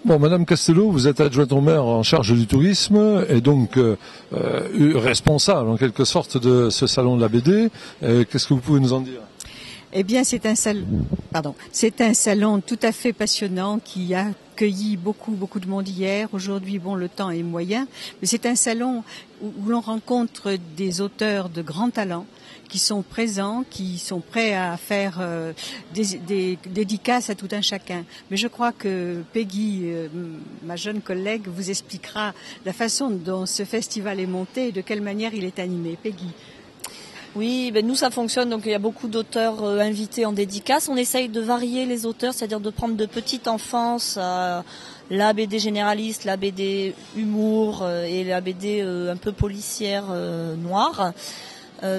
Bon, Madame Castello, vous êtes adjointe au maire en charge du tourisme et donc responsable en quelque sorte de ce salon de la BD. Qu'est-ce que vous pouvez nous en dire? Eh bien, c'est un salon tout à fait passionnant qui a accueilli beaucoup de monde hier. Aujourd'hui, bon, le temps est moyen, mais c'est un salon où l'on rencontre des auteurs de grands talents qui sont présents, qui sont prêts à faire des dédicaces à tout un chacun. Mais je crois que Peggy, ma jeune collègue, vous expliquera la façon dont ce festival est monté et de quelle manière il est animé. Peggy. Oui, nous ça fonctionne, donc il y a beaucoup d'auteurs invités en dédicace. On essaye de varier les auteurs, c'est-à-dire de prendre de petite enfance à la BD généraliste, la BD humour et la BD un peu policière noire.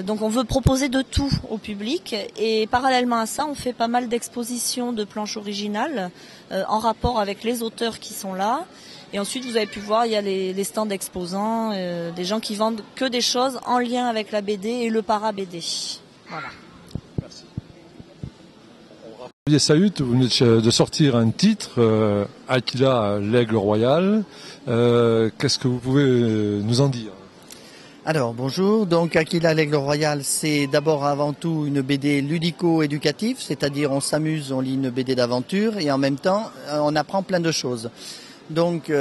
Donc on veut proposer de tout au public et parallèlement à ça on fait pas mal d'expositions de planches originales en rapport avec les auteurs qui sont là. Et ensuite vous avez pu voir, il y a les stands d'exposants, des gens qui vendent que des choses en lien avec la BD et le para-BD. Voilà. Merci. Olivier Saüt, vous venez de sortir un titre, Aquila, l'aigle royal. Qu'est-ce que vous pouvez nous en dire ? Alors bonjour, donc Aquila l'aigle royal, c'est d'abord avant tout une BD ludico-éducative, c'est-à-dire on s'amuse, on lit une BD d'aventure et en même temps on apprend plein de choses. Donc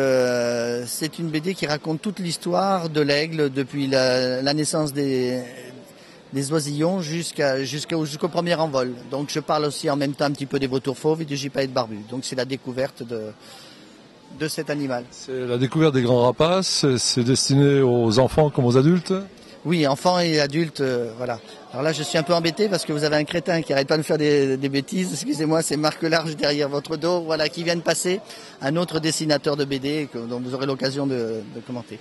c'est une BD qui raconte toute l'histoire de l'aigle depuis la naissance des oisillons jusqu'au premier envol. Donc je parle aussi en même temps un petit peu des vautours fauves et du gypaète barbu. Donc c'est la découverte de cet animal. C'est la découverte des grands rapaces, c'est destiné aux enfants comme aux adultes? Oui, enfants et adultes, voilà. Alors là, je suis un peu embêté parce que vous avez un crétin qui arrête pas de faire des bêtises. Excusez-moi, c'est Marc Large derrière votre dos, voilà, qui vient de passer, un autre dessinateur de BD dont vous aurez l'occasion de commenter.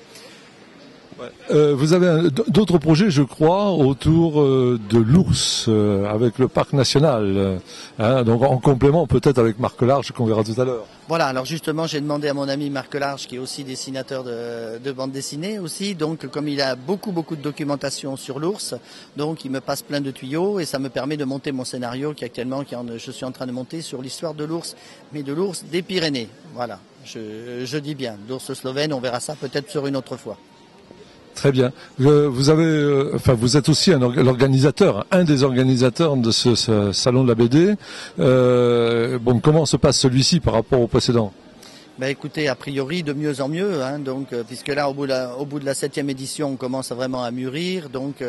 Ouais. Vous avez d'autres projets, je crois, autour de l'ours avec le parc national. Donc en complément peut-être avec Marc Large qu'on verra tout à l'heure. Voilà, alors justement j'ai demandé à mon ami Marc Large qui est aussi dessinateur de bande dessinée aussi, donc comme il a beaucoup de documentation sur l'ours, donc il me passe plein de tuyaux et ça me permet de monter mon scénario je suis en train de monter sur l'histoire de l'ours, mais de l'ours des Pyrénées. Voilà, je dis bien, l'ours slovène, on verra ça peut-être sur une autre fois. Très bien. Vous êtes aussi l'organisateur, un des organisateurs de ce salon de la BD. Comment se passe celui-ci par rapport au précédent? Écoutez, a priori de mieux en mieux, puisque là au bout de la 7e édition, on commence vraiment à mûrir, donc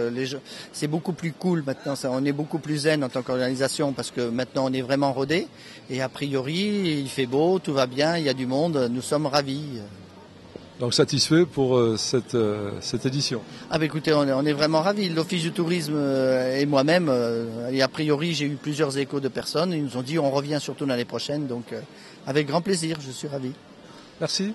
c'est beaucoup plus cool maintenant. On est beaucoup plus zen en tant qu'organisation parce que maintenant on est vraiment rodé et a priori il fait beau, tout va bien, il y a du monde, nous sommes ravis. Donc satisfait pour cette édition. Écoutez, on est vraiment ravis. L'Office du tourisme et moi-même, et a priori j'ai eu plusieurs échos de personnes, ils nous ont dit on revient surtout l'année prochaine, donc avec grand plaisir, je suis ravi. Merci.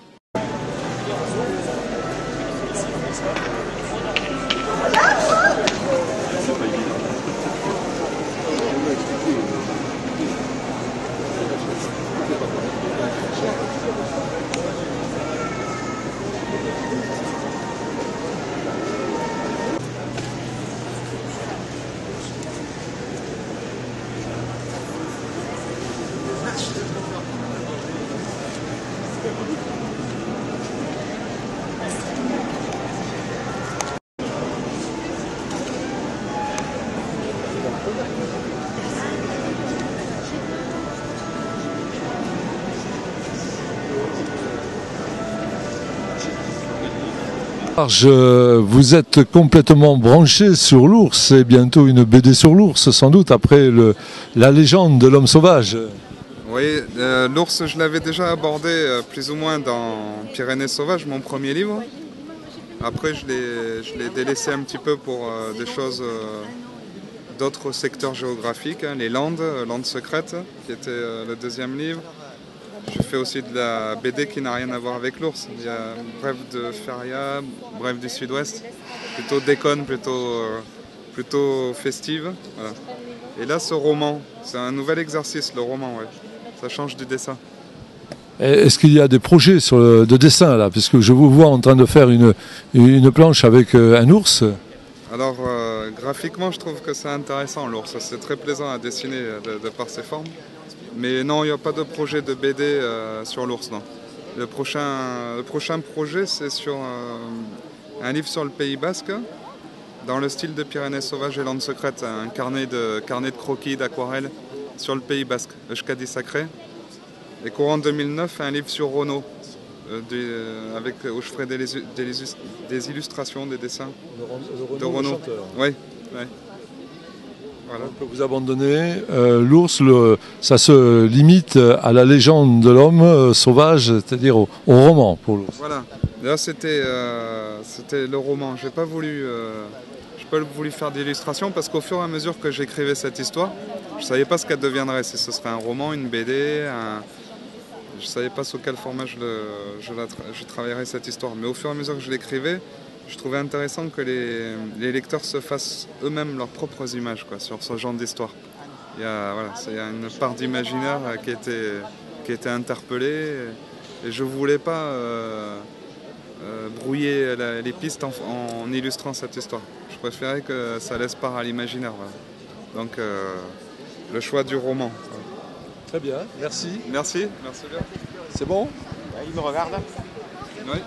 Vous êtes complètement branché sur l'ours et bientôt une BD sur l'ours, sans doute, après la légende de l'homme sauvage. Oui, l'ours, je l'avais déjà abordé plus ou moins dans Pyrénées sauvages, mon premier livre. Après, je l'ai délaissé un petit peu pour des choses d'autres secteurs géographiques, les Landes secrètes, qui était le deuxième livre. Je fais aussi de la BD qui n'a rien à voir avec l'ours. Il y a Brève de Feria, Brève du Sud-Ouest, plutôt déconne, plutôt festive. Voilà. Et là, ce roman, c'est un nouvel exercice, le roman, ouais. Ça change du dessin. Est-ce qu'il y a des projets de dessin là? Parce que je vous vois en train de faire une planche avec un ours. Alors, graphiquement, je trouve que c'est intéressant, l'ours. C'est très plaisant à dessiner de par ses formes. Mais non, il n'y a pas de projet de BD sur l'ours, non. Le prochain projet, c'est sur un livre sur le Pays Basque, dans le style de Pyrénées sauvages et Landes secrètes, un carnet de croquis, d'aquarelles sur le Pays Basque, Euskadi sacré. Et courant 2009, un livre sur Rono, où je ferai des illustrations, des dessins de Rono. Oui. Voilà. Donc vous abandonnez l'ours, ça se limite à la légende de l'homme sauvage, c'est-à-dire au roman pour l'ours. Voilà, là c'était le roman. J'ai pas voulu faire d'illustration parce qu'au fur et à mesure que j'écrivais cette histoire, je savais pas ce qu'elle deviendrait, si ce serait un roman, une BD, je savais pas sous quel format je travaillerais cette histoire. Mais au fur et à mesure que je l'écrivais, je trouvais intéressant que les lecteurs se fassent eux-mêmes leurs propres images sur ce genre d'histoire. Il y a une part d'imaginaire qui a été interpellée et je ne voulais pas brouiller les pistes en illustrant cette histoire. Je préférais que ça laisse part à l'imaginaire. Voilà. Donc le choix du roman. Voilà. Très bien, merci. Merci bien. C'est bon ? Il me regarde. Oui.